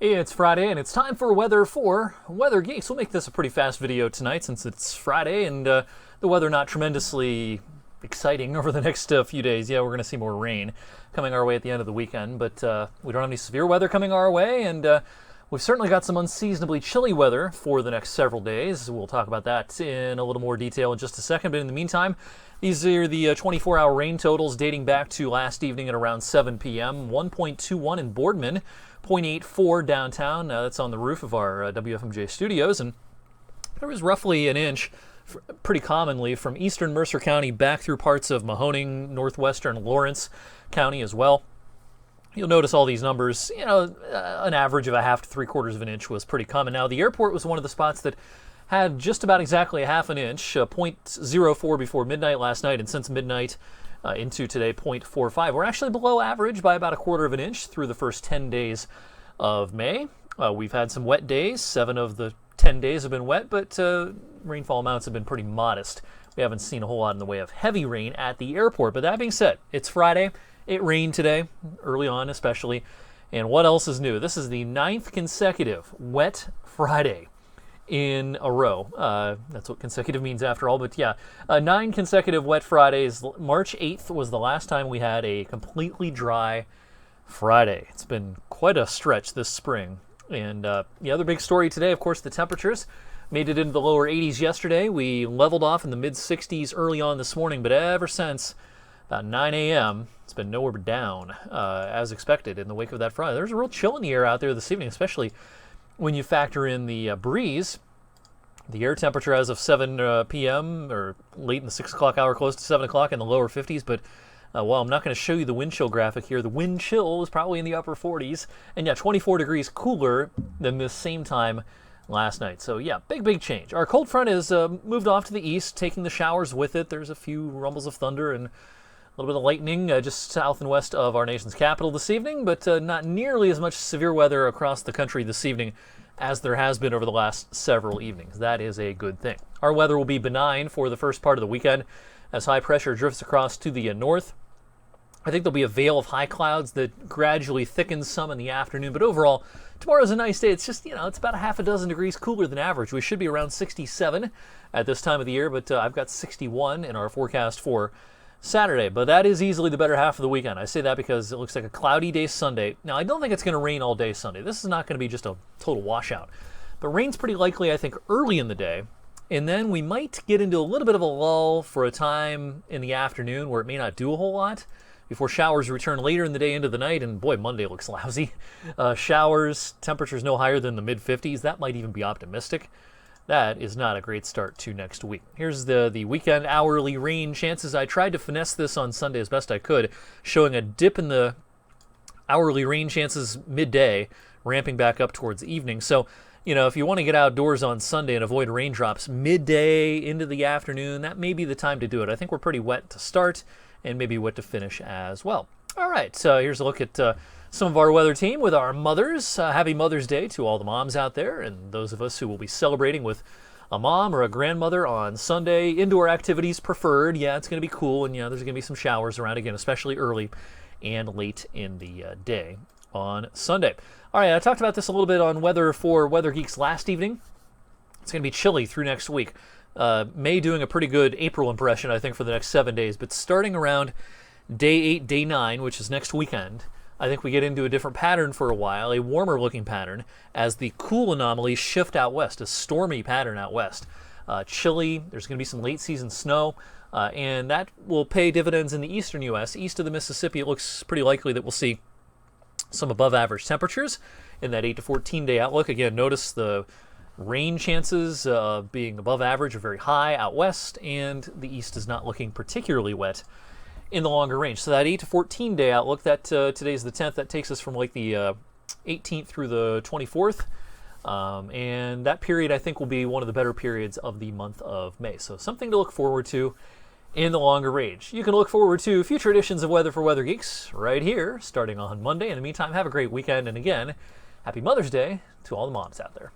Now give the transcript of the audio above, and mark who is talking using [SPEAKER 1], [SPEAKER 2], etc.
[SPEAKER 1] It's Friday, and it's time for Weather for Weather Geeks. We'll make this a pretty fast video tonight since it's Friday, and the weather not tremendously exciting over the next few days. Yeah, we're going to see more rain coming our way at the end of the weekend, but we don't have any severe weather coming our way, and we've certainly got some unseasonably chilly weather for the next several days. We'll talk about that in a little more detail in just a second, but in the meantime, these are the 24-hour rain totals dating back to last evening at around 7 p.m. 1.21 in Boardman, 0.84 downtown. That's on the roof of our WFMJ studios, and there was roughly an inch, pretty commonly, from eastern Mercer County back through parts of Mahoning, northwestern Lawrence County as well. You'll notice all these numbers, an average of a half to three-quarters of an inch was pretty common. Now, the airport was one of the spots that had just about exactly a half an inch, 0.04 before midnight last night, and since midnight into today, 0.45. We're actually below average by about a quarter of an inch through the first 10 days of May. We've had some wet days. 7 of the 10 days have been wet, but rainfall amounts have been pretty modest. We haven't seen a whole lot in the way of heavy rain at the airport. But that being said, it's Friday. It rained today, early on especially. And what else is new? This is the 9th consecutive wet Friday in a row. That's what consecutive means after all, but yeah, 9 consecutive wet Fridays. March 8th was the last time we had a completely dry Friday. It's been quite a stretch this spring. And the other big story today, of course, the temperatures made it into the lower 80s yesterday. We leveled off in the mid 60s early on this morning, but ever since about 9 a.m., it's been nowhere but down, as expected in the wake of that Friday. There's a real chill in the air out there this evening, especially when you factor in the breeze. The air temperature as of 7 p.m. or late in the 6 o'clock hour, close to 7 o'clock in the lower 50s. But while I'm not going to show you the wind chill graphic here, the wind chill is probably in the upper 40s. And yeah, 24 degrees cooler than this same time last night. So yeah, big change. Our cold front has moved off to the east, taking the showers with it. There's a few rumbles of thunder and a little bit of lightning just south and west of our nation's capital this evening, but not nearly as much severe weather across the country this evening as there has been over the last several evenings. That is a good thing. Our weather will be benign for the first part of the weekend as high pressure drifts across to the north. I think there'll be a veil of high clouds that gradually thickens some in the afternoon, but overall, tomorrow's a nice day. It's just, it's about a half a dozen degrees cooler than average. We should be around 67 at this time of the year, but I've got 61 in our forecast for Saturday, but that is easily the better half of the weekend. I say that because it looks like a cloudy day Sunday. Now, I don't think it's going to rain all day Sunday. This is not going to be just a total washout. But rain's pretty likely, I think, early in the day, and then we might get into a little bit of a lull for a time in the afternoon where it may not do a whole lot before showers return later in the day into the night, and boy, Monday looks lousy. Showers, temperatures no higher than the mid-50s. That might even be optimistic. That is not a great start to next week. Here's the weekend hourly rain chances. I tried to finesse this on Sunday as best I could, showing a dip in the hourly rain chances midday, ramping back up towards evening. So, if you want to get outdoors on Sunday and avoid raindrops midday into the afternoon, that may be the time to do it. I think we're pretty wet to start and maybe wet to finish as well. All right, so here's a look at some of our weather team with our mothers. Happy Mother's Day to all the moms out there and those of us who will be celebrating with a mom or a grandmother on Sunday. Indoor activities preferred. Yeah, it's going to be cool, and there's going to be some showers around again, especially early and late in the day on Sunday. All right, I talked about this a little bit on Weather for Weather Geeks last evening. It's going to be chilly through next week. May doing a pretty good April impression, I think, for the next 7 days, but starting around day 8, day 9, which is next weekend, I think we get into a different pattern for a while, a warmer looking pattern, as the cool anomalies shift out west, a stormy pattern out west. Chilly, there's going to be some late season snow, and that will pay dividends in the eastern U.S. East of the Mississippi, it looks pretty likely that we'll see some above average temperatures in that 8 to 14 day outlook. Again, notice the rain chances being above average are very high out west, and the east is not looking particularly wet in the longer range. So that 8 to 14 day outlook, that today's the 10th, that takes us from like the 18th through the 24th. And that period, I think, will be one of the better periods of the month of May. So something to look forward to in the longer range. You can look forward to future editions of Weather for Weather Geeks right here, starting on Monday. In the meantime, have a great weekend. And again, happy Mother's Day to all the moms out there.